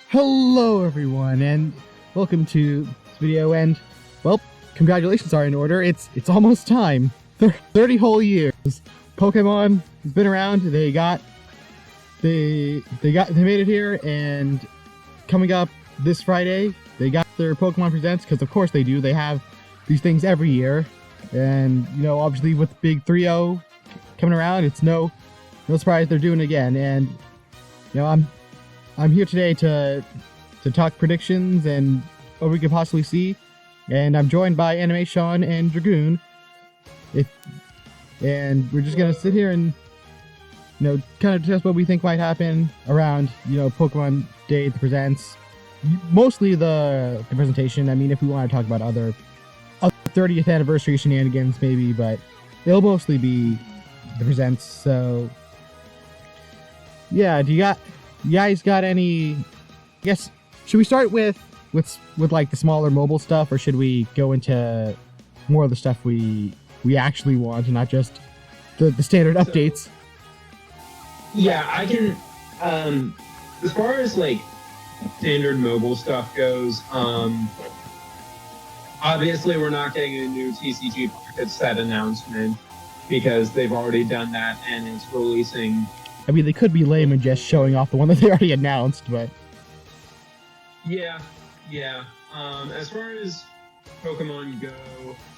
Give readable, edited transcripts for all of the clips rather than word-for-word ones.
Hello everyone, and welcome to this video, and, well, congratulations are in order. It's almost time. 30 whole years. Pokemon has been around, they made it here, and coming up this Friday, they got their Pokemon Presents, because of course they do, they have these things every year, and, you know, obviously with Big 3-0 coming around, it's no surprise they're doing it again, and, you know, I'm here today to talk predictions and what we could possibly see, and I'm joined by AnimaSean and Dragoon. And we're just gonna sit here and, you know, kind of discuss what we think might happen around, you know, Pokemon Day, the presents, mostly the presentation. I mean, if we want to talk about other 30th anniversary shenanigans, maybe, but it'll mostly be the presents. So, yeah, do you guys got any? I guess, should we start with like the smaller mobile stuff, or should we go into more of the stuff we actually want and not just the standard updates? Yeah, I can. As far as like standard mobile stuff goes, obviously we're not getting a new TCG Pocket Set announcement because they've already done that and it's releasing. I mean, they could be lame and just showing off the one that they already announced, but... Yeah. As far as Pokemon Go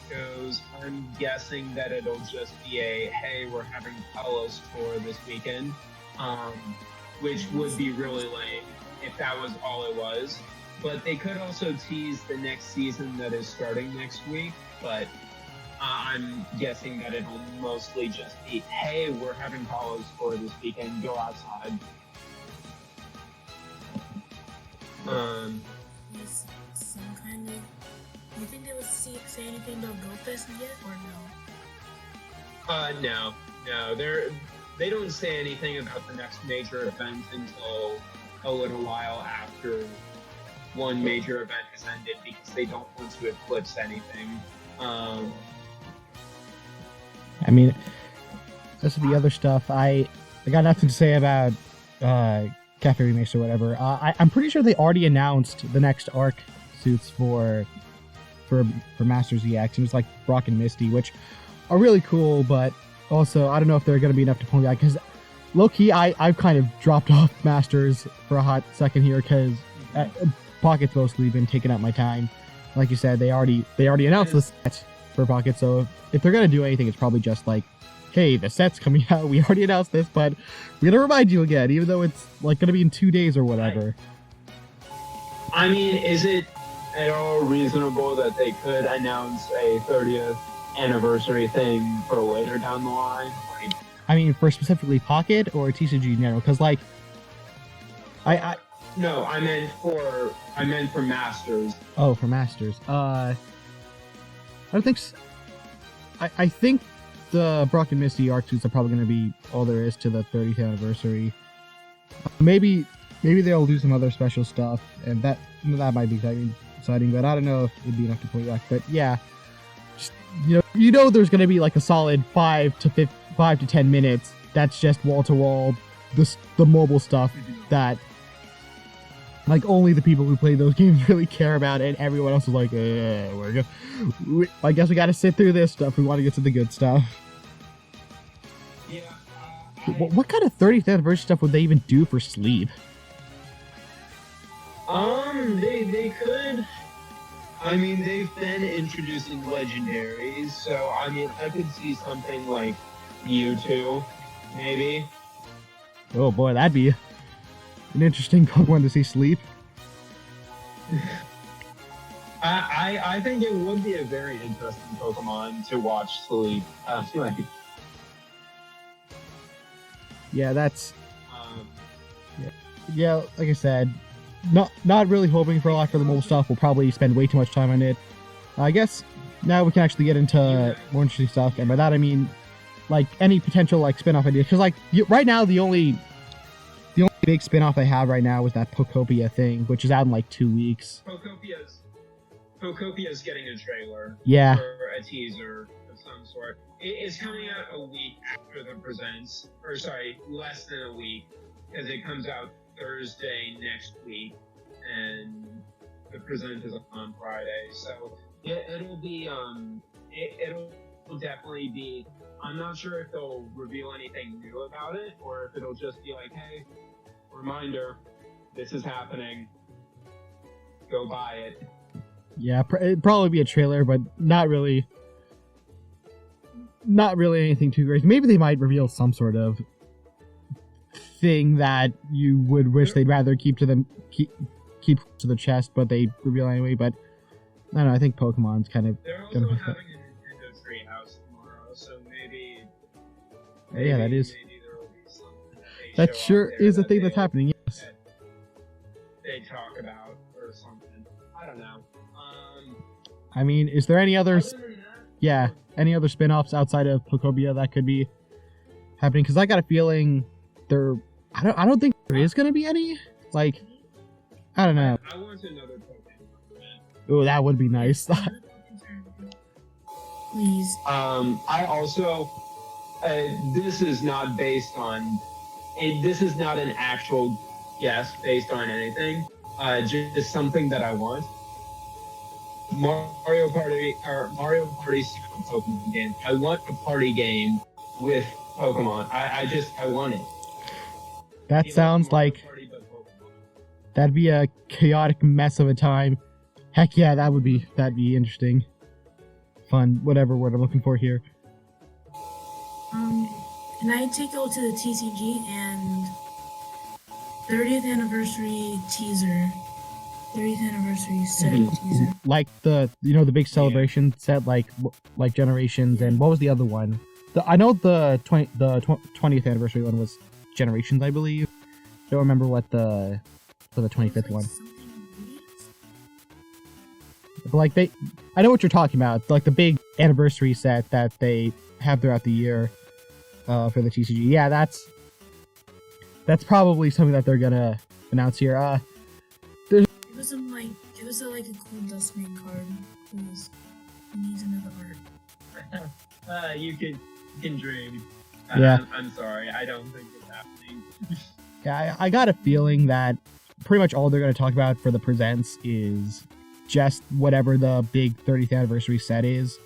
goes, I'm guessing that it'll just be a, hey, we're having Palos tour this weekend, which would be really lame if that was all it was. But they could also tease the next season that is starting next week, but... I'm guessing that it'll mostly just be, hey, we're having Palos for this weekend, go outside. Some kind of... You think they would say anything about GoFest yet, or no? No. They don't say anything about the next major event until a little while after one major event has ended because they don't want to eclipse anything. I mean, this is the other stuff. I got nothing to say about Cafe Remix or whatever. I'm pretty sure they already announced the next ARC suits for Masters EX, and it's like Brock and Misty, which are really cool, but also I don't know if they're going to be enough to pull me back, because low-key I've kind of dropped off Masters for a hot second here, because Pocket's mostly been taking up my time. Like you said, they already announced the set for Pocket, so if they're gonna do anything, it's probably just like, hey, the set's coming out, we already announced this, but we're gonna remind you again, even though it's like gonna be in 2 days or whatever. I mean, is it at all reasonable that they could announce a 30th anniversary thing for later down the line? Like, I mean, for specifically Pocket or TCG in general, because like No, I meant for Masters. Oh, for Masters. I don't think I think the Brock and Misty ARC suits are probably going to be all there is to the 30th anniversary. Maybe they'll do some other special stuff, and that might be exciting, but I don't know if it'd be enough to pull you back. But yeah, just, you know, there's going to be like a solid 5 to 10 minutes. That's just wall to wall, the mobile stuff that, like, only the people who play those games really care about, and everyone else is like, I guess we gotta sit through this stuff. We want to get to the good stuff. Yeah. What kind of 30th anniversary stuff would they even do for sleep? They could. I mean, they've been introducing legendaries, so I mean, I could see something like Mewtwo, maybe. Oh boy, that'd be an interesting Pokemon to see sleep. I think it would be a very interesting Pokemon to watch sleep. Yeah, that's... Yeah, like I said, not really hoping for a lot for the mobile stuff. We'll probably spend way too much time on it. I guess now we can actually get into more interesting stuff, and by that I mean, like, any potential, like, spin-off ideas. Because, like, right now the only big spin-off I have right now is that Pokopia thing, which is out in like 2 weeks. Pokopia's getting a trailer. Yeah. Or a teaser of some sort. It's coming out a week after the presents, or sorry, less than a week, because it comes out Thursday next week. the present is on Friday, so it'll be it'll definitely be. I'm not sure if they'll reveal anything new about it, or if it'll just be like, hey, reminder, this is happening. Go buy it. Yeah, it'd probably be a trailer, but not really anything too great. Maybe they might reveal some sort of thing that you would wish they'd rather keep to the chest, but they reveal anyway. But I don't know. I think Pokemon's kind of. They're also having a Nintendo Treehouse tomorrow, so maybe. Yeah, that is. Maybe there will be something That sure is a thing that's happening. Yes. They talk about or something. I don't know. I mean, is there any other? Other than that, Yeah, any other spin-offs outside of Pokobia that could be happening? Because I got a feeling I don't think there is gonna be any. Like, I don't know. I want another Pokemon. Oh, that would be nice. Please. I also. This is not based on. This is not an actual guess based on anything. Just something that I want. Mario Party style Pokemon game. I want a party game with Pokemon. I want it. That sounds like that'd be a chaotic mess of a time. Heck yeah, that'd be interesting. Fun, whatever word I'm looking for here. Can I take you to the TCG and 30th anniversary teaser? 30th anniversary set teaser. Like the big celebration set, like Generations, and what was the other one? I know the 20th anniversary one was Generations, I believe. Don't remember what the 25th one. But like I know what you're talking about. Like the big anniversary set that they have throughout the year for the TCG. Yeah, that's probably something that they're gonna announce here. Give us a cool Dustman card, please. He needs another art. You can dream. Yeah. I'm sorry. I don't think it's happening. Yeah, I got a feeling that pretty much all they're going to talk about for the Presents is just whatever the big 30th anniversary set is,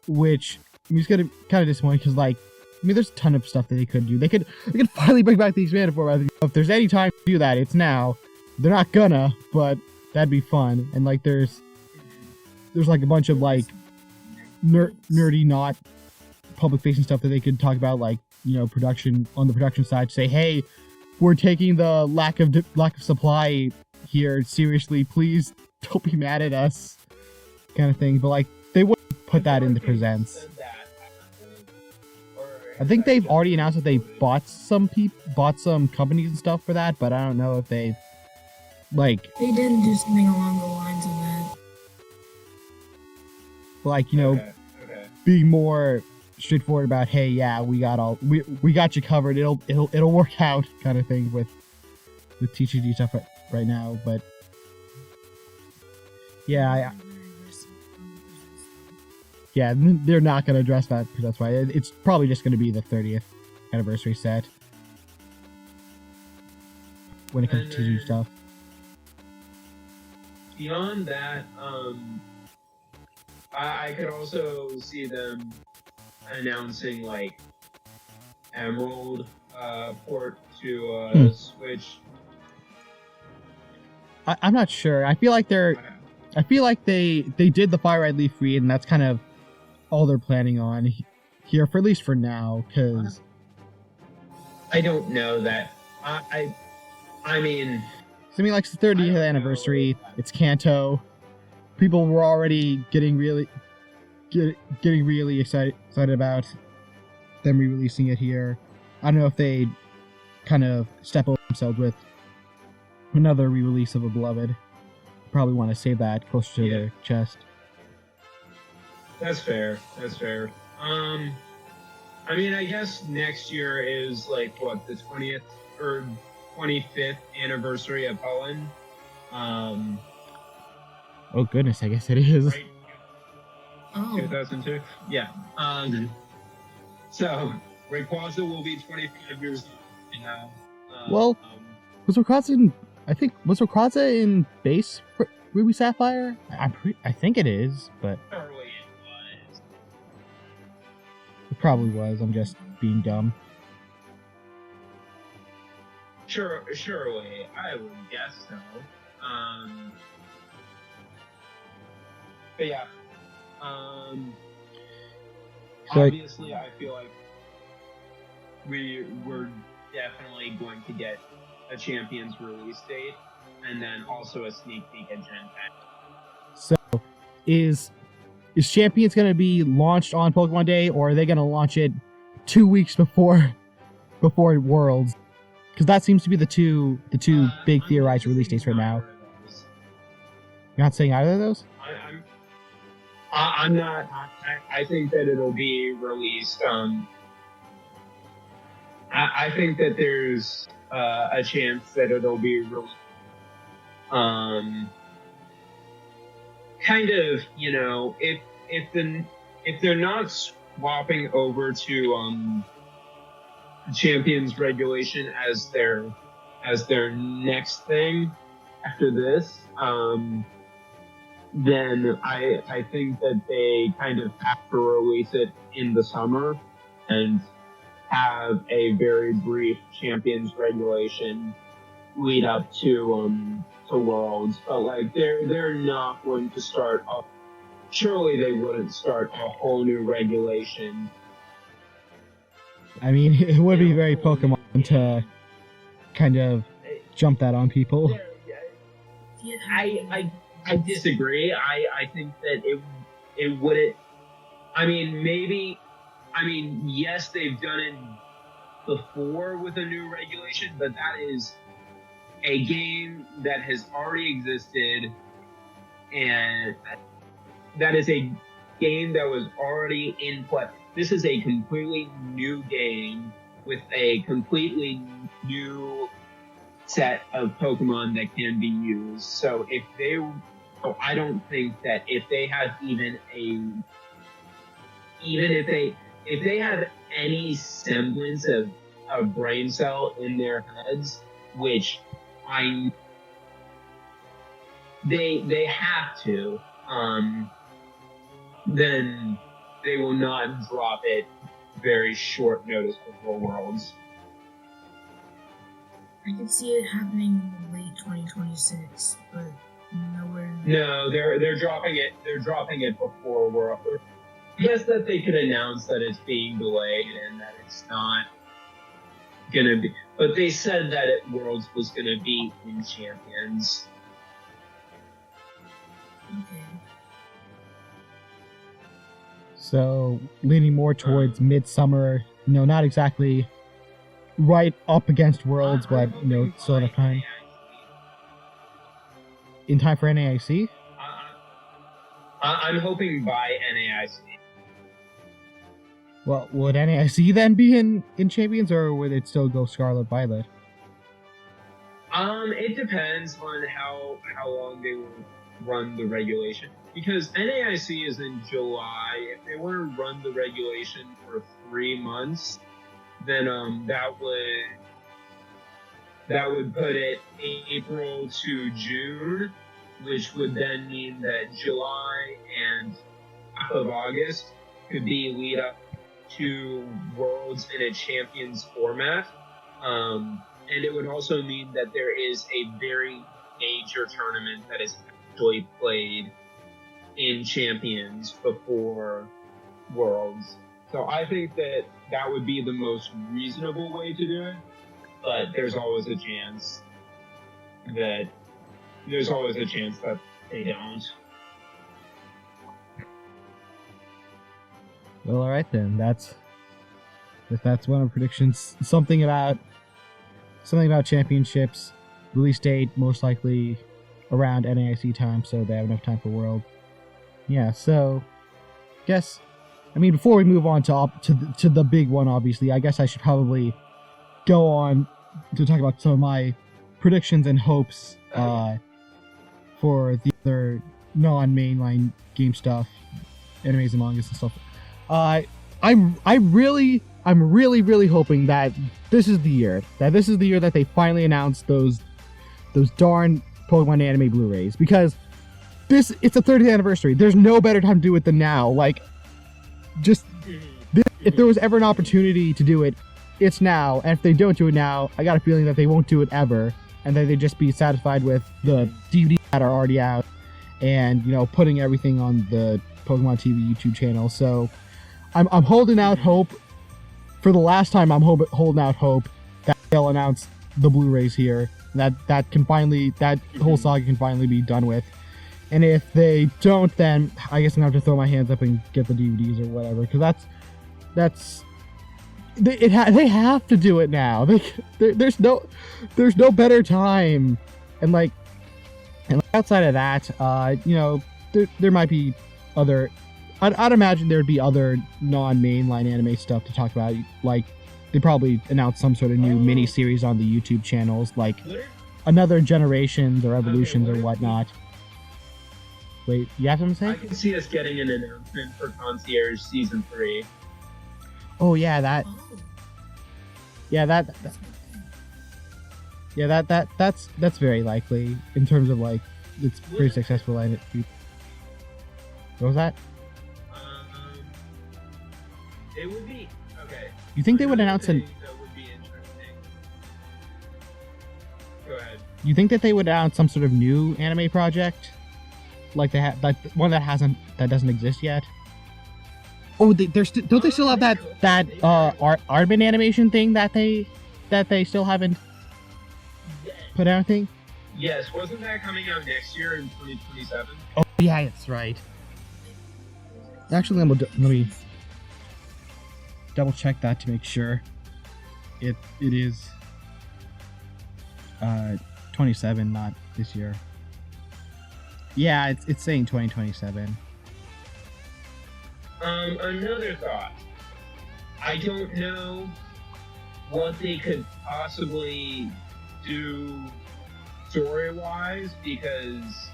which I'm just going to kind of disappoint because, like, I mean, there's a ton of stuff that they could do. They could finally bring back the expanded format. If there's any time to do that, it's now. They're not gonna, but that'd be fun. And like, there's like a bunch of like nerdy, not public-facing stuff that they could talk about, like, production on the production side. Say, hey, we're taking the lack of supply here seriously. Please don't be mad at us, kind of thing. But like, they wouldn't put that in the Presents. I think they've already announced that they bought some companies and stuff for that, but I don't know if they. Like, they didn't do something along the lines of that. Like, Okay. be more straightforward about, hey, yeah, we got you covered. It'll work out, kind of thing with TCG stuff right now. But yeah, they're not gonna address that. That's why it's probably just gonna be the 30th anniversary set when it comes to TCG stuff. Beyond that, I could also see them announcing like Emerald port to Switch. I'm not sure. I feel like they did the Fire Red Leaf Green, and that's kind of all they're planning on here, for at least for now. Because I don't know that. I mean, like, it's the 30th anniversary. It's Kanto. People were already getting really excited about them re-releasing it here. I don't know if they kind of step over themselves with another re-release of a Beloved. Probably want to save that closer to their chest. That's fair. I mean, I guess next year is like what, the 20th or 25th anniversary of Helen. Oh goodness, I guess it is. Right? Oh. 2002. Yeah. So Rayquaza will be 25 years old now. Well, was Rayquaza in base Ruby Sapphire? I think it is, but Surely it was. it probably was. I'm just being dumb. Surely, I would guess so. But yeah. So Obviously, I feel like we're definitely going to get a Champions release date, and then also a sneak peek at Gen 10. So, is Champions going to be launched on Pokemon Day, or are they going to launch it 2 weeks before Worlds? Because that seems to be the two big theorized release dates right now. You're not saying either of those? I'm not. I think that it'll be released. I think that there's a chance that it'll be released. Kind of, you know, if they're not swapping over to Champions regulation as their next thing after this, then I think that they kind of have to release it in the summer and have a very brief Champions regulation lead up to Worlds. But like they're not going to start up. Surely they wouldn't start a whole new regulation. I mean, it would be very Pokemon to kind of jump that on people. I disagree. I think that it wouldn't. I mean, maybe. I mean, yes, they've done it before with a new regulation, but that is a game that has already existed, and that is a game that was already in play. This is a completely new game with a completely new set of Pokemon that can be used. So I don't think that if they have if they have any semblance of a brain cell in their heads, which they have to, then they will not drop it very short notice before Worlds. I could see it happening in late 2026, but nowhere. No, they're dropping it. They're dropping it before Worlds. Yes, that they could announce that it's being delayed and that it's not gonna be. But they said that Worlds was gonna be in Champions. Okay. So leaning more towards midsummer. No, not exactly right up against Worlds, but still enough time. In time for NAIC? I'm hoping by NAIC. Well, would NAIC then be in Champions, or would it still go Scarlet Violet? It depends on how long they will run the regulation. Because NAIC is in July. If they want to run the regulation for 3 months, then that would put it April to June, which would then mean that July and half of August could be lead up to Worlds in a Champions format. And it would also mean that there is a very major tournament that is actually played in Champions before Worlds. So I think that would be the most reasonable way to do it, but there's always a chance that they don't. Well, all right then. That's one of the predictions. Something about championships. Release date most likely around NAIC time, so they have enough time for World. Yeah. So, before we move on to the big one, obviously, I guess I should probably go on to talk about some of my predictions and hopes for the other non-mainline game stuff, animes and mangas and stuff. I'm really hoping that this is the year that they finally announce those darn Pokemon anime Blu-rays, because it's a 30th anniversary. There's no better time to do it than now. Like, just if there was ever an opportunity to do it, it's now. And if they don't do it now, I got a feeling that they won't do it ever, and that they'd just be satisfied with the DVDs that are already out, and putting everything on the Pokemon TV YouTube channel. So I'm holding out hope. For the last time, I'm holding out hope that they'll announce the Blu-rays here. That whole saga can finally be done with. And if they don't, then I guess I'm gonna have to throw my hands up and get the DVDs or whatever. Because they have to do it now. There's no better time. And outside of that, there might be other. I'd imagine there'd be other non-mainline anime stuff to talk about. Like, they probably announced some sort of new mini-series on the YouTube channels, like another Generations or Evolutions or whatnot. Wait, you have something to say? I can see us getting an announcement for Concierge Season 3. Oh, yeah, that's very likely in terms of, like, it's pretty successful. What was that? It would be okay. You think they would announce that would be interesting. Go ahead. You think that they would announce some sort of new anime project, like they have, like one that doesn't exist yet? Oh, don't they still have that Aardman animation thing that they still haven't put out anything? Yes, wasn't that coming out next year in 2027? Oh yeah, that's right. Actually, let me double check that to make sure. It is 27, not this year. Yeah, it's saying 2027. Another thought. I don't know what they could possibly do story-wise because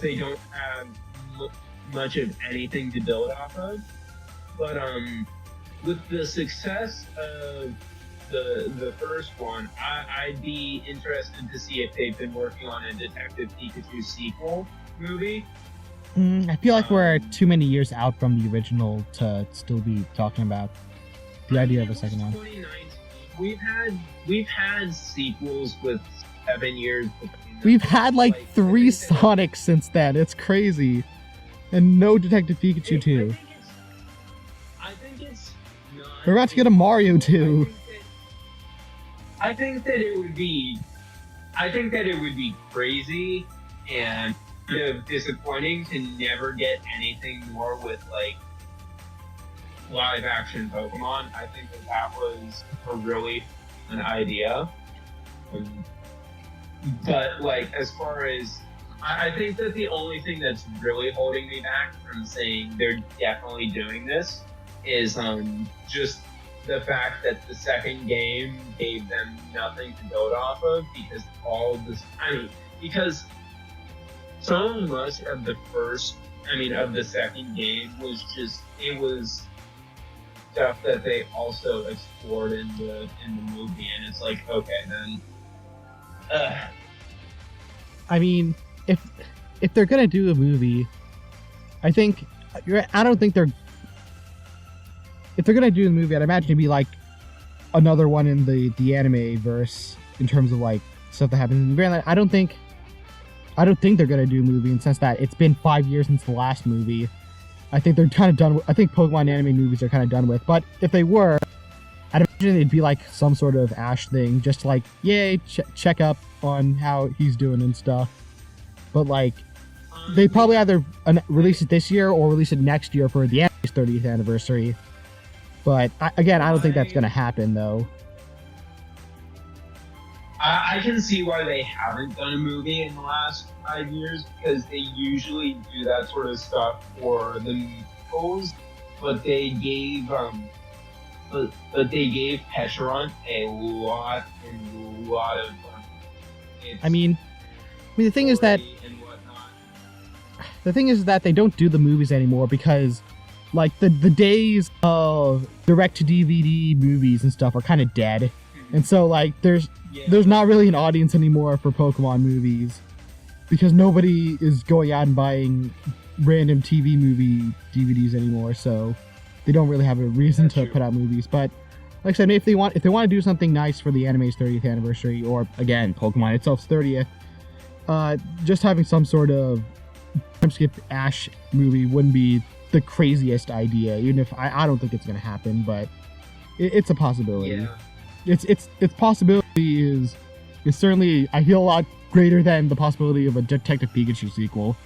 they don't have much of anything to build off of. But with the success of the first one, I'd be interested to see if they've been working on a Detective Pikachu sequel movie. I feel like we're too many years out from the original to still be talking about the idea of a second one. 2019. We've had sequels with 7 years between them. We've had like 3 Sonics since then. It's crazy. And no Detective Pikachu 2. I think it's not. We're about to get a Mario 2. I think that it would be crazy and kind of disappointing to never get anything more with like live action Pokemon. I think that was a really an idea. But like as far as I think that the only thing that's really holding me back from saying they're definitely doing this is just the fact that the second game gave them nothing to build off of because so much of the second game was just, it was stuff that they also explored in the movie, and it's like, okay then. I mean, if they're gonna do a movie, if they're gonna do the movie, I'd imagine it'd be like another one in the anime verse in terms of like stuff that happens. And granted, I don't think they're gonna do a movie in the sense that it's been 5 years since the last movie. I think they're kind of done with, I think Pokemon anime movies are kind of done with. But if they were, I'd imagine it'd be like some sort of Ash thing, just like, yay, check up on how he's doing and stuff. But like, they probably either release it this year or release it next year for the anime's 30th anniversary. But I don't think that's gonna happen though. I can see why they haven't done a movie in the last 5 years, because they usually do that sort of stuff for the musicals, but they gave Pecharunt a lot of I mean the thing is that they don't do the movies anymore because like the days of direct to DVD movies and stuff are kind of dead. And so like there's not really an audience anymore for Pokemon movies because nobody is going out and buying random TV movie DVDs anymore, so they don't really have a reason to put out movies. But like I said, if they want to do something nice for the anime's 30th anniversary, or again Pokemon itself's 30th, just having some sort of time skip Ash movie wouldn't be the craziest idea, even if I don't think it's gonna happen, but it's a possibility. Yeah. Its possibility is certainly, I feel, a lot greater than the possibility of a Detective Pikachu sequel.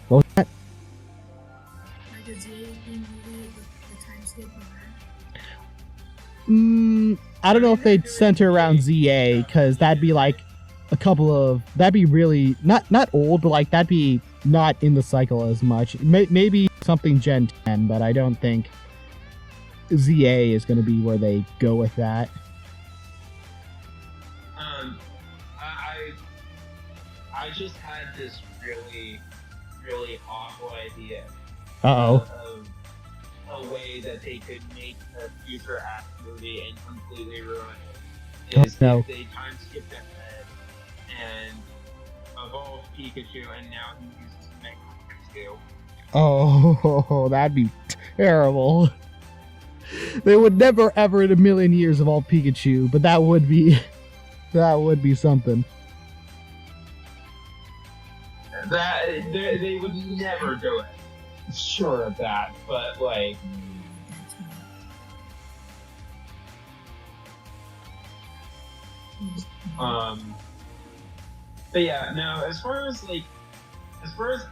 What was that? Like a ZA thing movie with the time skip I don't know if they'd center around ZA, because that'd be like that'd be really not old, but like that'd be not in the cycle as much. Maybe something Gen 10, but I don't think ZA is going to be where they go with that. I just had this really awful idea. Uh-oh. Of a way that they could make a future Ash movie and completely ruin it. Is if they time skipped ahead and evolved Pikachu, and now he uses Mega Pikachu. Oh, that'd be terrible. They would never ever in a million years evolve Pikachu, but that would be something. That they would never do it. Sure of that, but like. But yeah, no. As far as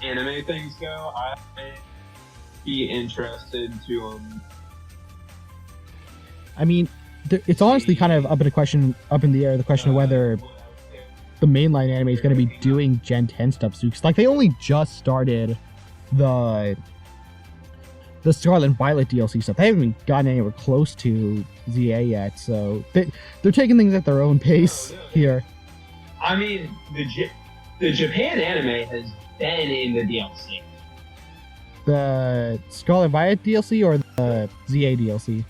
anime things go, I'd be interested to I mean, it's honestly kind of up in the air. The question of whether the mainline anime is going to be doing Gen 10 stuff soon. Because like they only just started the Scarlet and Violet DLC stuff. They haven't even gotten anywhere close to ZA yet, so they're taking things at their own pace here. I mean, the Japan anime has been in the DLC. The Scarlet and Violet DLC or the ZA DLC?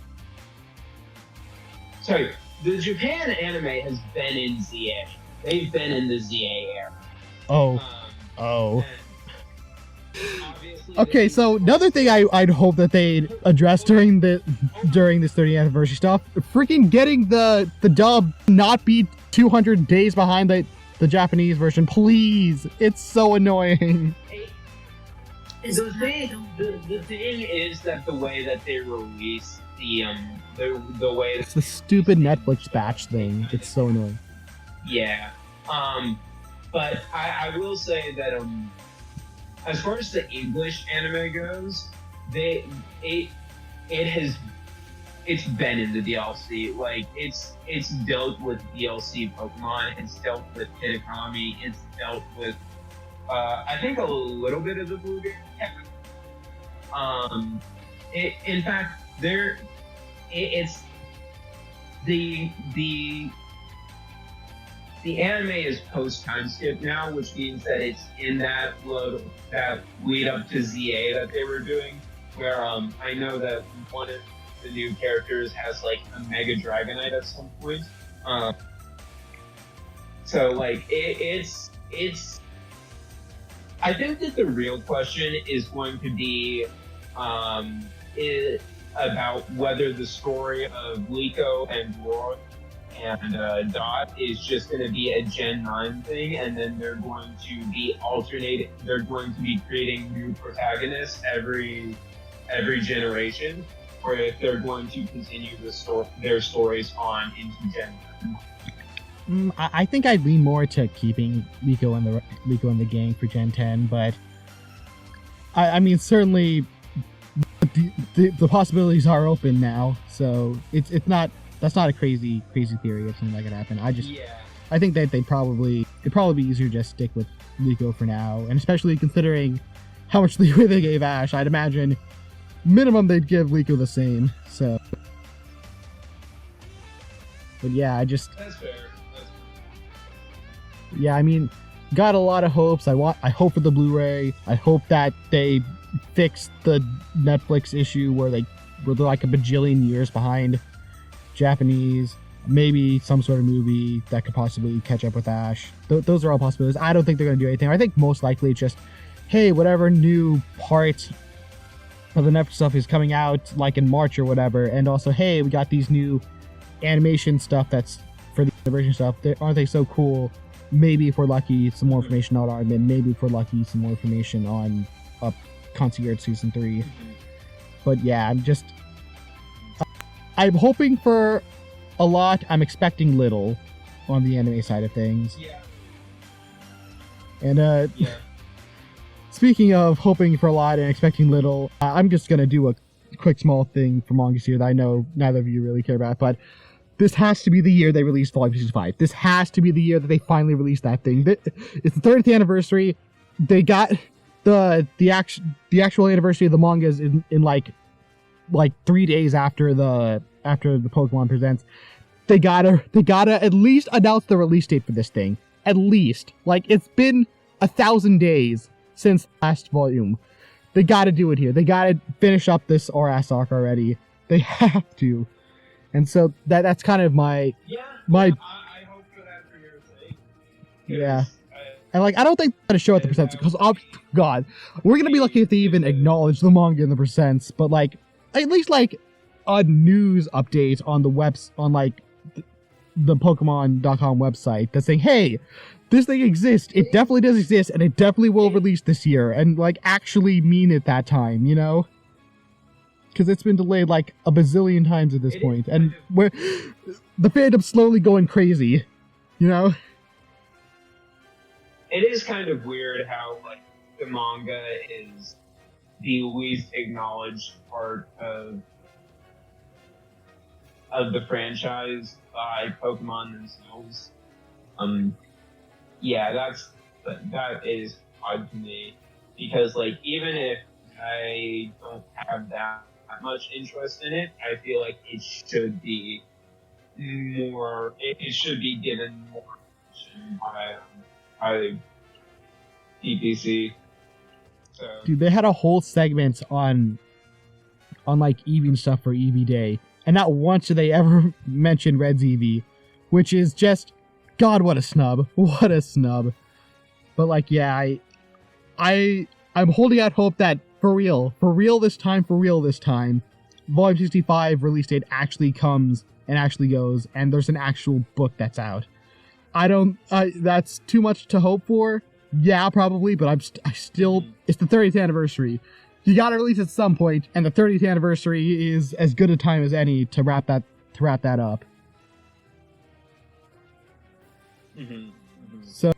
Sorry, the Japan anime has been in ZA. They've been in the ZA era. Oh. Okay, so another thing I'd hope that they'd address during this 30th anniversary stuff, freaking getting the dub not be 200 days behind the Japanese version, please. It's so annoying. The thing is that the way that they release the way it's the stupid Netflix batch thing. It's so annoying. Yeah. But I will say that as far as the English anime goes, it's been in the DLC. Like it's dealt with DLC Pokemon, it's dealt with Hitakami, it's dealt with I think a little bit of the Blue Game. In fact, it's the anime is post time skip now, which means that it's in that lead up to ZA that they were doing, where I know that one of the new characters has like a Mega Dragonite at some point. So like it's I think that the real question is going to be about whether the story of Liko and Roar and Dot is just going to be a Gen 9 thing, and then they're going to be they're going to be creating new protagonists every generation, or if they're going to continue their stories on into Gen 9. I think I'd lean more to keeping Liko and the gang for Gen 10, but I mean certainly the possibilities are open now, so it's not. That's not a crazy theory if something like that happen. I think that it'd probably be easier to just stick with Liko for now, and especially considering how much leeway they gave Ash, I'd imagine minimum they'd give Liko the same. So, but yeah, That's fair. Yeah, I mean, got a lot of hopes. I hope for the Blu-ray. I hope that they fix the Netflix issue where they're like a bajillion years behind Japanese. Maybe some sort of movie that could possibly catch up with Ash. Those are all possibilities. I don't think they're going to do anything. I think most likely it's just, hey, whatever new part of the Netflix stuff is coming out like in March or whatever, and also, hey, we got these new animation stuff that's for the animation stuff. Aren't they so cool? Maybe if we're lucky, some more information on Armin. Maybe if we're lucky, some more information on Concierge Season 3. But yeah, I'm hoping for a lot. I'm expecting little on the anime side of things. Yeah. And speaking of hoping for a lot and expecting little, I'm just gonna do a quick small thing for mangas here that I know neither of you really care about, but this has to be the year they released Volume 65. This has to be the year that they finally released that thing. It's the 30th anniversary. They got the actual anniversary of the mangas in like 3 days after the Pokemon Presents. They gotta at least announce the release date for this thing. At least. Like, it's been 1,000 days since last volume. They gotta do it here. They gotta finish up this RS arc already. They have to. And so that's kind of my I hope for that for your sake. Yeah. And like, I don't think they're gonna show it the percents because, oh god, we're gonna be lucky if they even acknowledge the manga in the percents. But like, at least like a news update on the like the Pokemon.com website that's saying, hey, this thing exists. It definitely does exist, and it definitely will release this year, and like actually mean it that time, you know? Because it's been delayed like a bazillion times at this point, and where the fandom's slowly going crazy, you know? It is kind of weird how like the manga is the least acknowledged part of the franchise by Pokemon themselves. Yeah, that is odd to me, because like even if I don't have that much interest in it, I feel like it should be more. It should be given more attention by PPC. So. Dude, they had a whole segment on like Eevee and stuff for Eevee Day, and not once did they ever mention Red's Eevee, which is just, God, what a snub. What a snub. But like, yeah, I'm holding out hope that for real this time, Volume 65 release date actually comes and actually goes, and there's an actual book that's out. That's too much to hope for. Yeah, probably, but I still, it's the 30th anniversary. You gotta release at some point, and the 30th anniversary is as good a time as any to wrap that up. So,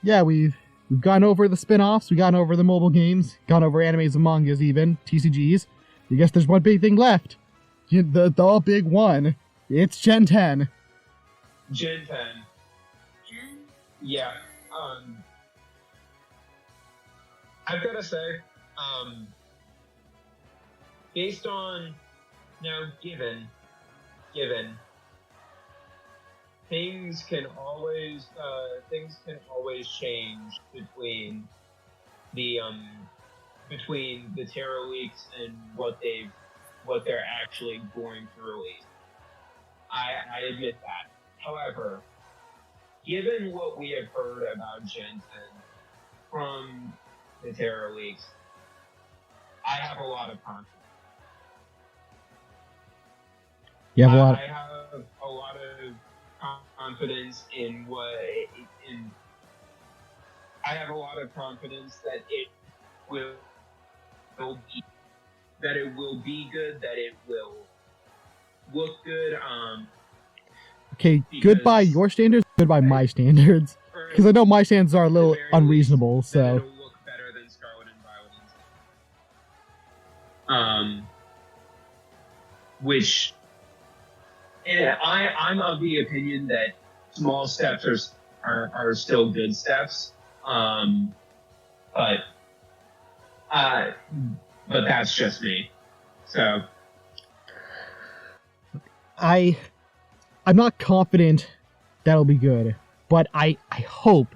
yeah, we've gone over the spin-offs, we've gone over the mobile games, gone over animes and mangas even, TCGs. I guess there's one big thing left. The big one. It's Gen 10. Gen 10. Yeah. I've got to say, based on, now given, things can always change between the Terra leaks and what they're actually going to release. I admit that. However, given what we have heard about Gen 10 from the Terra leaks, I have a lot of confidence. You have a lot. I have a lot of confidence in I have a lot of confidence that it will be good, that it will look good. Okay, good by your standards, good by my standards. Because I know my standards are a little unreasonable, so. It'll look better than Scarlet and Violet. Which, I'm of the opinion that small steps are still good steps. But that's just me. So. I'm not confident that'll be good, but I hope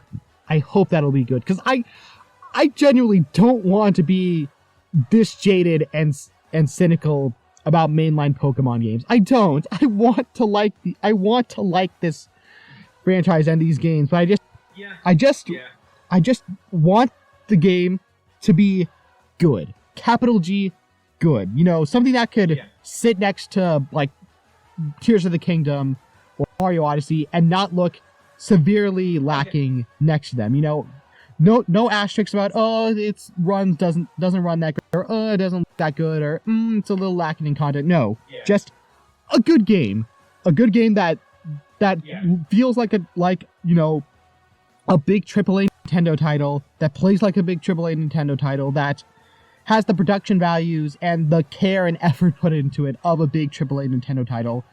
I hope that'll be good, because I genuinely don't want to be this jaded and cynical about mainline Pokemon games. I don't. I want to like this franchise and these games, but I just want the game to be good. Capital G, good. You know, something that could sit next to like Tears of the Kingdom or Mario Odyssey and not look severely lacking next to them. You know, no asterisks about it's doesn't run that good, or it doesn't look that good, or it's a little lacking in content. No, just a good game that feels like a big AAA Nintendo title, that plays like a big AAA Nintendo title, that has the production values and the care and effort put into it of a big AAA Nintendo title.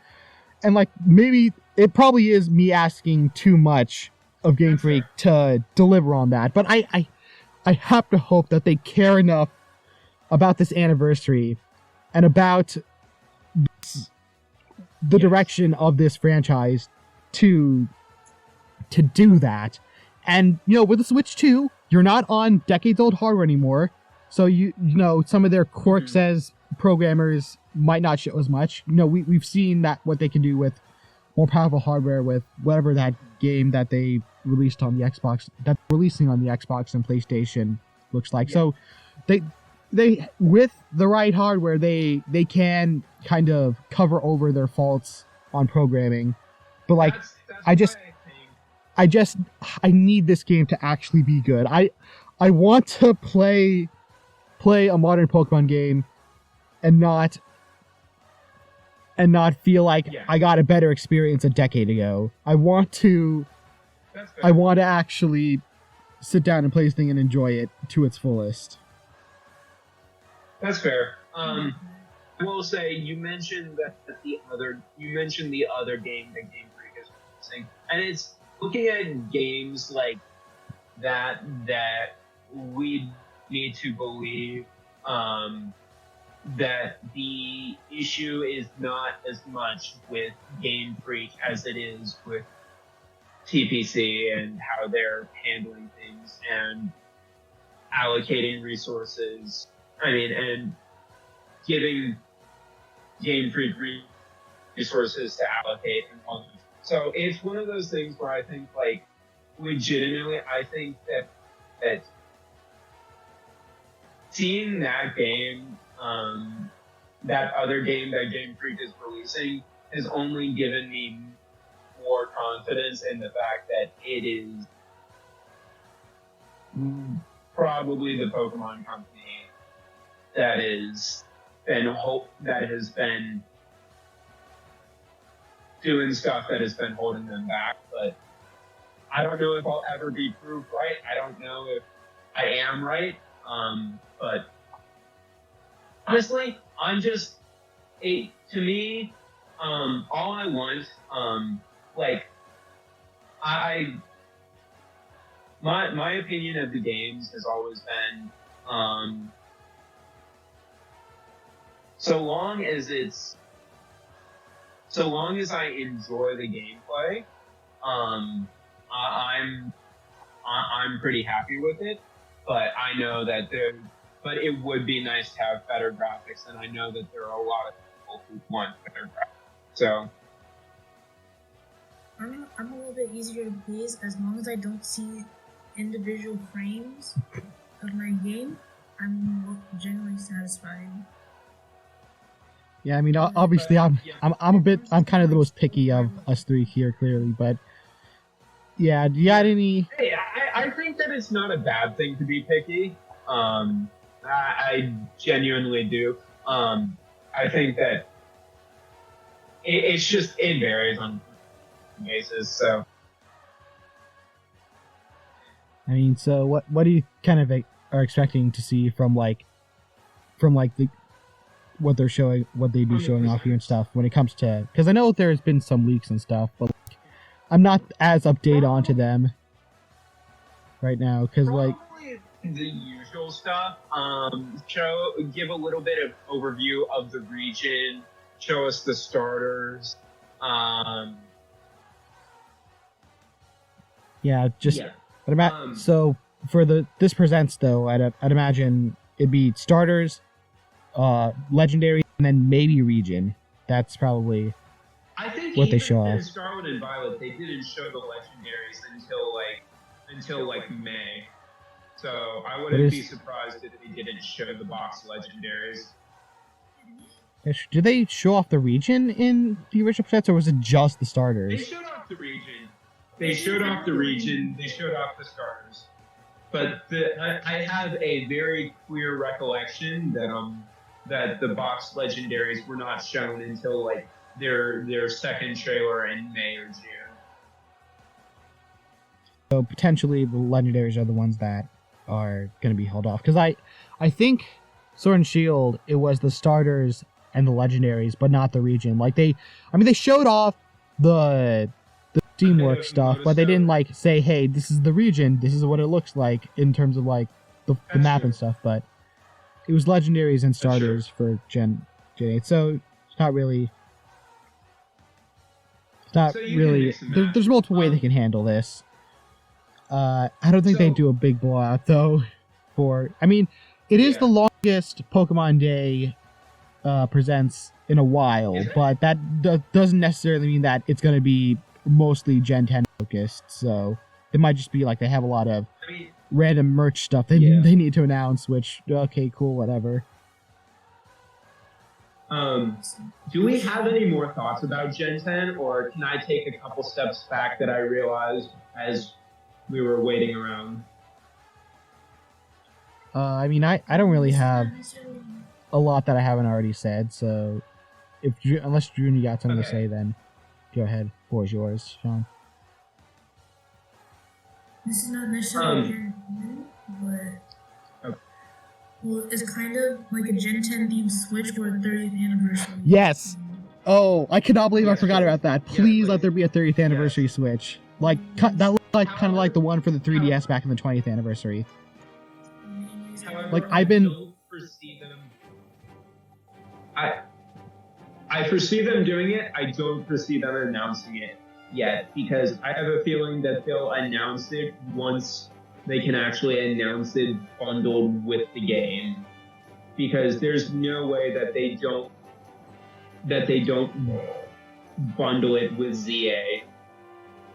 And like, maybe it probably is me asking too much of Game Freak to deliver on that, but I have to hope that they care enough about this anniversary and about the direction of this franchise to do that. And, you know, with the Switch 2, you're not on decades-old hardware anymore, so you know, some of their quirks as programmers might not show as much. You know, we've seen that what they can do with more powerful hardware with whatever that game that they released on the Xbox, that's releasing on the Xbox and PlayStation looks like. So they with the right hardware, they can kind of cover over their faults on programming. But like, I need this game to actually be good. I want to play a modern Pokemon game and not feel like I got a better experience a decade ago. I want to actually sit down and play this thing and enjoy it to its fullest. That's fair. I will say, you mentioned the other game that Game Freak is releasing, and it's looking at games like that we need to believe that the issue is not as much with Game Freak as it is with TPC and how they're handling things and allocating resources. I mean, and giving Game Freak resources to allocate and all that. So it's one of those things where I think, like, legitimately, I think that seeing that game, that other game that Game Freak is releasing, has only given me more confidence in the fact that it is probably the Pokemon company that has been doing stuff that has been holding them back. But I don't know if I'll ever be proved right. I don't know if I am right. But honestly, to me, all I want, my opinion of the games has always been, so long as I enjoy the gameplay, I'm pretty happy with it. But I know that but it would be nice to have better graphics, and I know that there are a lot of people who want better graphics. So I'm a little bit easier to please as long as I don't see individual frames of my game. I'm generally satisfied. Yeah, I mean, obviously, I'm kind of the most picky of us three here, clearly, but yeah, do you got any? Hey, I think that it's not a bad thing to be picky. I genuinely do. I think that it varies on basis. So, I mean, so what do you kind of are expecting to see from like the what they're showing, what they do showing off here and stuff when it comes to, because I know there's been some leaks and stuff, but like, I'm not as updated onto them right now because like the usual stuff. Give a little bit of overview of the region. Show us the starters. Yeah, just So for this presents though, I'd imagine it'd be starters, legendary, and then maybe region. That's probably I think what even they show in off. Scarlet and Violet, they didn't show the legendaries until May. So I wouldn't be surprised if they didn't show the box legendaries. Did they show off the region in the original sets, or was it just the starters? They showed off the region. They showed off the starters. But I have a very clear recollection that the box legendaries were not shown until like their second trailer in May or June. So potentially the legendaries are the ones that are going to be held off, because I think Sword and Shield, it was the starters and the legendaries, but not the region. Like they showed off the teamwork stuff, but they didn't like say, hey, this is the region, this is what it looks like in terms of like the map and stuff. But it was legendaries and starters for Gen 8, so it's not really. There's multiple ways they can handle this. I don't think they do a big blowout though. It is the longest Pokemon Day presents in a while, but that doesn't necessarily mean that it's going to be mostly Gen 10 focused. So it might just be like they have a lot of random merch stuff they need to announce, which, okay, cool, whatever. Do we have any more thoughts about Gen 10, or can I take a couple steps back that I realized as we were waiting around? I don't really have a lot that I haven't already said, so unless June, you got something to say, then go ahead. The floor is yours, Sean. This is not necessarily but well, it's kind of like a Gen 10 themed Switch for a 30th anniversary. Yes. Oh, I cannot believe I forgot about that. Please let there be a 30th anniversary Switch. Like that looked like kind of like the one for the 3DS back in the 20th anniversary. However, I foresee them doing it. I don't foresee them announcing it yet, because I have a feeling that they'll announce it once they can actually announce it bundled with the game. Because there's no way that they don't bundle it with ZA.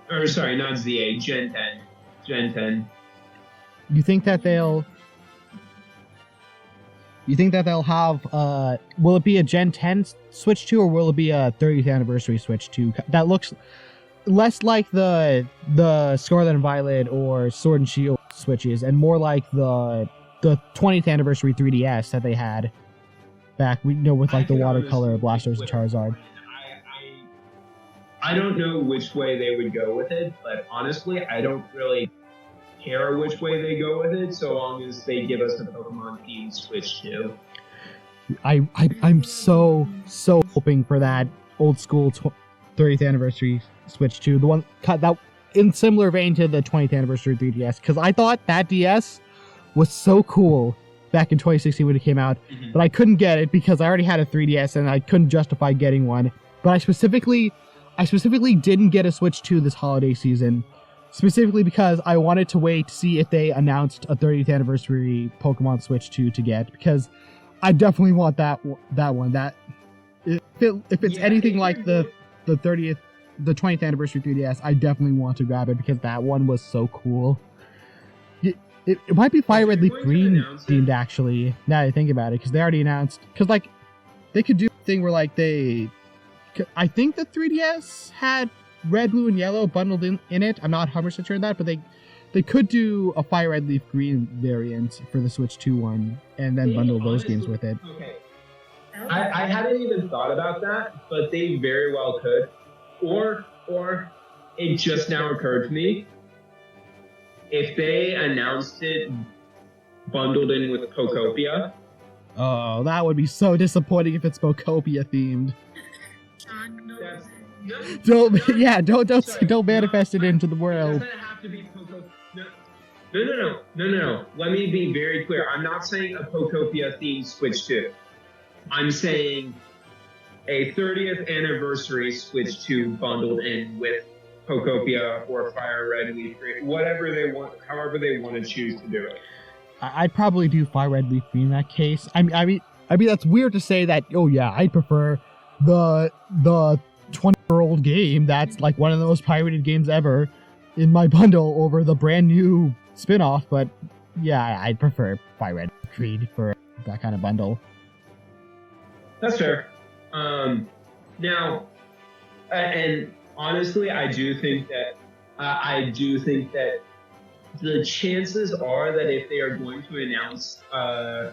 Or sorry, not ZA, Gen 10. Gen 10. You think that they'll have, will it be a Gen 10 Switch 2, or will it be a 30th anniversary Switch 2? That looks less like the Scarlet and Violet or Sword and Shield Switches, and more like the 20th anniversary 3DS that they had back, with like the watercolor Blastoise and Charizard. I don't know which way they would go with it, but honestly, I don't really care which way they go with it, so long as they give us a Pokemon themed Switch 2. I'm so hoping for that old school 30th anniversary Switch 2, the one that in similar vein to the 20th anniversary 3DS, because I thought that DS was so cool back in 2016 when it came out, but I couldn't get it because I already had a 3DS and I couldn't justify getting one. But I specifically didn't get a Switch 2 this holiday season, specifically because I wanted to wait to see if they announced a 30th anniversary Pokemon Switch 2 to get, because I definitely want that one. That if it's anything like the 20th anniversary 3DS, I definitely want to grab it because that one was so cool. It might be Fire Red Leaf Green themed, actually, now that I think about it, because they already announced, because like they could do a thing where like I think the 3DS had Red, Blue, and Yellow bundled in it. I'm not 100% sure on that, but they could do a Fire Red Leaf Green variant for the Switch 2 one, and then bundle those games with it. Okay. I hadn't even thought about that, but they very well could. Or it just now occurred to me, if they announced it bundled in with Pokopia. Oh, that would be so disappointing if it's Pokopia themed. Don't manifest it into the world. It doesn't have to be No. Let me be very clear. I'm not saying a Pokopia themed Switch 2. I'm saying a 30th anniversary Switch 2 bundled in with Pokopia or Fire Red Leaf Green, whatever they want, however they want to choose to do it. I'd probably do Fire Red Leaf Green in that case. I mean, that's weird to say that. Oh yeah, I prefer the 20-year-old game that's like one of the most pirated games ever in my bundle over the brand new spin-off. But yeah, I'd prefer Fire Red Leaf Green for that kind of bundle. That's fair. Now, and honestly, I do think that the chances are that if they are going to announce a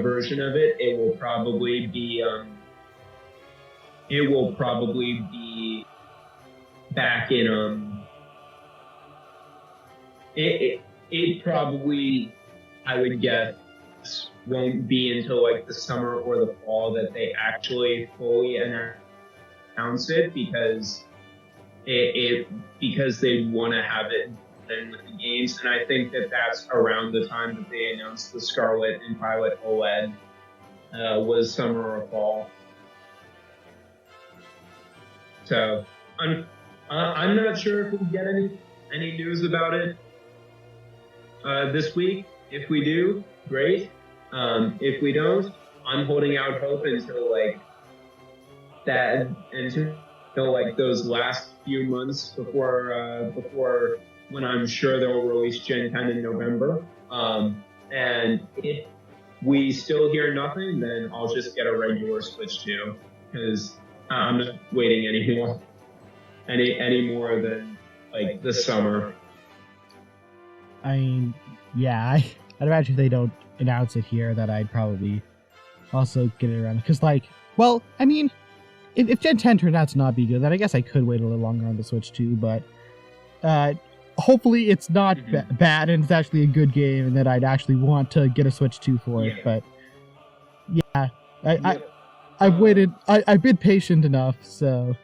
version of it, it will probably be back in it probably, I would guess, won't be until like the summer or the fall that they actually fully announce it, because because they want to have it in with the games. And I think that that's around the time that they announced the Scarlet and Violet OLED was summer or fall. So I'm not sure if we'll get any news about it this week. If we do, great. If we don't, I'm holding out hope until those last few months before when I'm sure they'll release Gen 10 in November. And if we still hear nothing, then I'll just get a regular Switch 2, because I'm not waiting any more than like the summer. I mean, yeah, I'd imagine if they don't announce it here, that I'd probably also get it around. Because, well, I mean, if Gen 10 turns out to not be good, then I guess I could wait a little longer on the Switch 2, but hopefully it's not bad and it's actually a good game and that I'd actually want to get a Switch 2 for it. But, yeah, I've waited, I've been patient enough, so,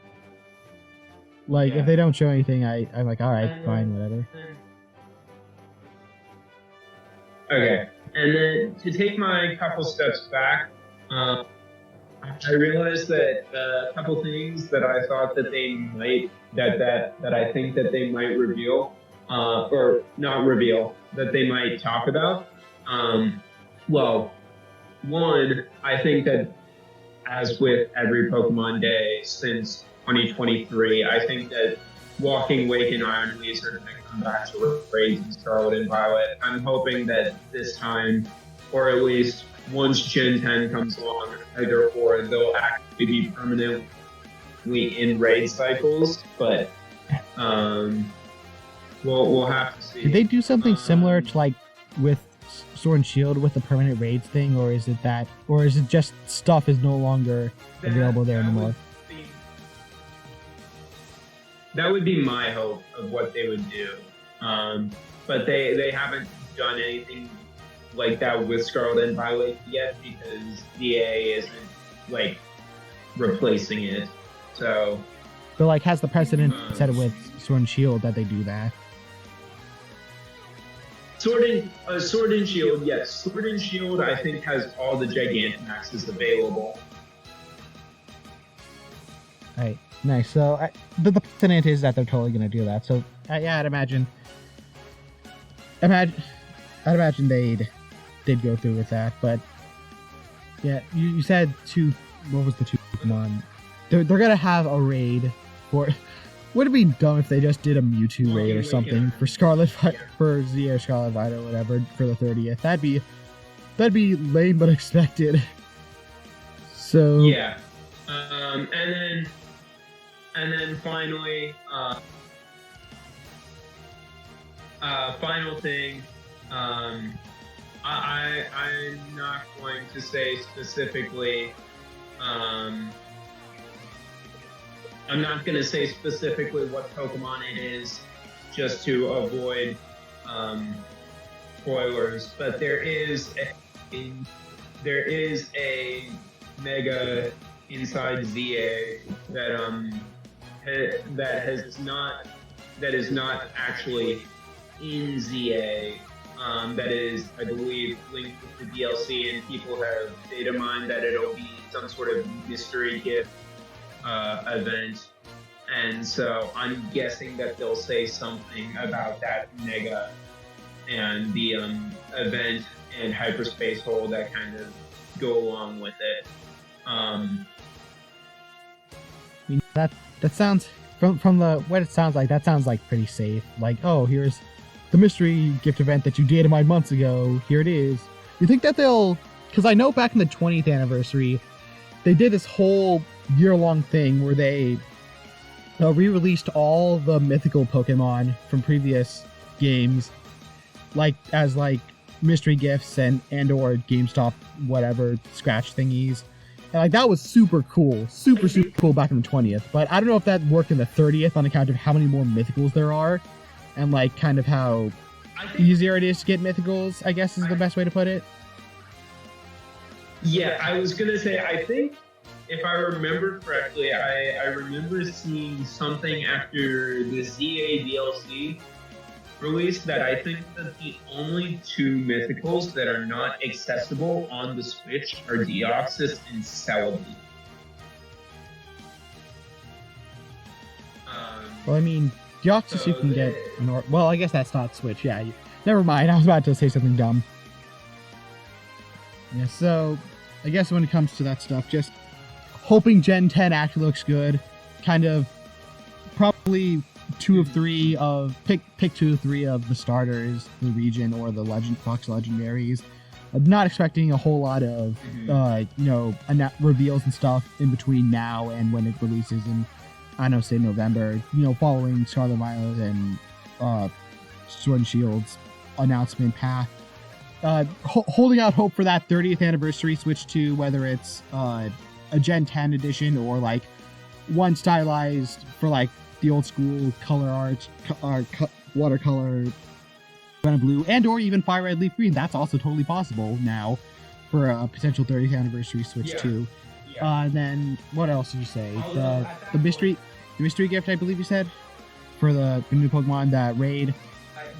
if they don't show anything, I'm like, alright, fine, whatever. Okay, and then to take my couple steps back, I realized that a couple things that I thought that they might, that I think that they might reveal, or not reveal, that they might talk about. Well, one, I think that as with every Pokemon Day since 2023, I think that Walking Wake and Iron Lhzur are going to come back to raids in Scarlet and Violet. I'm hoping that this time, or at least once Gen 10 comes along, either or, they'll actually be permanently in raid cycles. But we'll have to see. Did they do something similar to with Sword and Shield with the permanent raids thing, or is it just stuff is no longer available there anymore? That would be my hope of what they would do. But they haven't done anything like that with Scarlet and Violet yet, because DA isn't replacing it. So, but has the precedent set it with Sword and Shield that they do that? Sword and Shield, yes. Sword and Shield, I think, has all the Gigantamaxes available. Right. Nice. So the precedent is that they're totally going to do that. So yeah, I'd imagine they'd go through with that. But yeah, you said what was the two Pokemon? They're going to have a raid for. Would it be dumb if they just did a Mewtwo raid or something for Scarlet for Z or Scarlet Violet or whatever for the 30th? That'd be lame but expected. So yeah, and then finally, final thing, I'm not going to say specifically. I'm not going to say specifically what Pokemon it is, just to avoid spoilers. But there is a Mega inside ZA that is not actually in ZA, that is, I believe, linked with the DLC, and people have data mined that it'll be some sort of mystery gift event. And so I'm guessing that they'll say something about that mega and the event and hyperspace hole that kind of go along with it. I mean, that sounds from the what it sounds like. That sounds like pretty safe. Like, oh, here's the mystery gift event that you data mined months ago. Here it is. You think that they'll? Because I know back in the 20th anniversary, they did this whole year-long thing where they re-released all the mythical Pokemon from previous games, as mystery gifts and or GameStop whatever scratch thingies. And that was super cool, super cool back in the 20th. But I don't know if that worked in the 30th on account of how many more mythicals there are, and kind of how easier it is to get mythicals, I guess is the best way to put it. Yeah, I was gonna say, I think if I remember correctly, I remember seeing something after the ZA DLC release that I think that the only two mythicals that are not accessible on the Switch are Deoxys and Celebi. Well, I mean, Deoxys so you can get... Well, I guess that's not Switch, yeah. Never mind, I was about to say something dumb. Yeah, so I guess when it comes to that stuff, just hoping Gen 10 actually looks good. Kind of probably pick 2 of 3 of the starters, the region or the Fox Legendaries. I'm not expecting a whole lot of reveals and stuff in between now and when it releases in, I don't know, say November, following Scarlet Violet and Sword and Shield's announcement path. Holding out hope for that 30th anniversary Switch 2, whether it's a Gen 10 edition or one stylized for the old school color art, watercolor, red and blue, and or even fire red leaf green. That's also totally possible now for a potential 30th anniversary Switch 2. Yeah. Then what else did you say? The mystery gift, I believe you said, for the new Pokemon, that raid.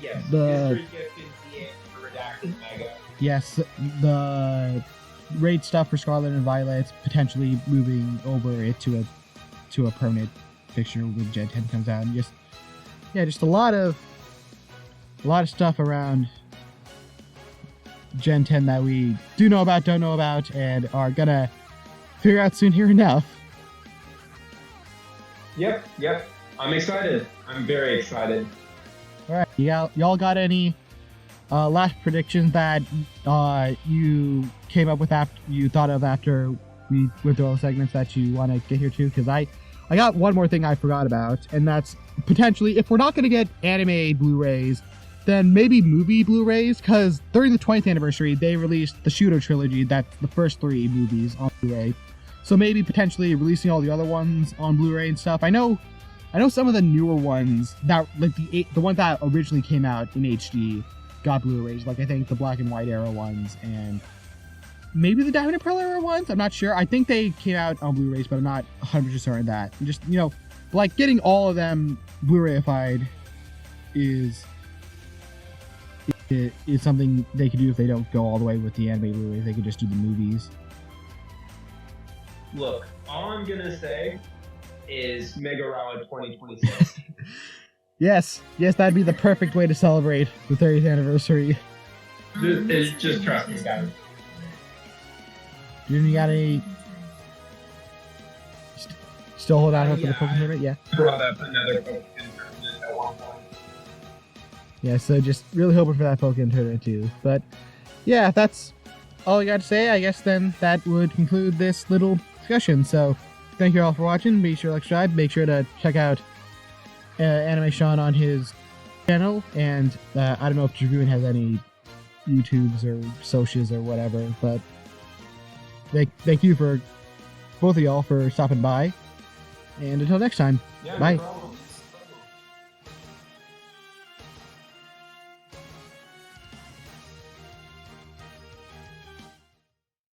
Yes. The mystery gift is the redacted mega. Yes, the raid stuff for Scarlet and Violet, potentially moving over it to a permanent fixture when Gen 10 comes out, and just a lot of stuff around Gen 10 that we don't know about, and are gonna figure out soon here enough. Yep. I'm excited. I'm very excited. All right, y'all got any last predictions that you came up with you thought of after we went through all the segments that you want to get here too? Because I got one more thing I forgot about, and that's potentially, if we're not going to get anime Blu-rays, then maybe movie Blu-rays, because during the 20th anniversary, they released the Shooter trilogy, that's the first 3 movies on Blu-ray. So maybe potentially releasing all the other ones on Blu-ray and stuff. I know some of the newer ones, that the ones that originally came out in HD got Blu-rays, I think the black and white era ones, and maybe the Diamond and Pearl era ones? I'm not sure. I think they came out on Blu-rays, but I'm not 100% certain of that. And just, getting all of them Blu-rayified is something they could do if they don't go all the way with the anime Blu-rays. They could just do the movies. Look, all I'm going to say is Mega Rally 2026. Yes, that'd be the perfect way to celebrate the 30th anniversary. Just trust me, guys. You got any? Still hold out hope for the Pokemon tournament? Yeah. Brought up another Pokemon tournament at one point. Yeah, so just really hoping for that Pokemon tournament too. But yeah, that's all I got to say. I guess then that would conclude this little discussion. So thank you all for watching. Be sure to subscribe. Make sure to check out AnimaSean on his channel. And I don't know if Dragoon has any YouTubes or socials or whatever, but thank you for both of y'all for stopping by. And until next time, bye.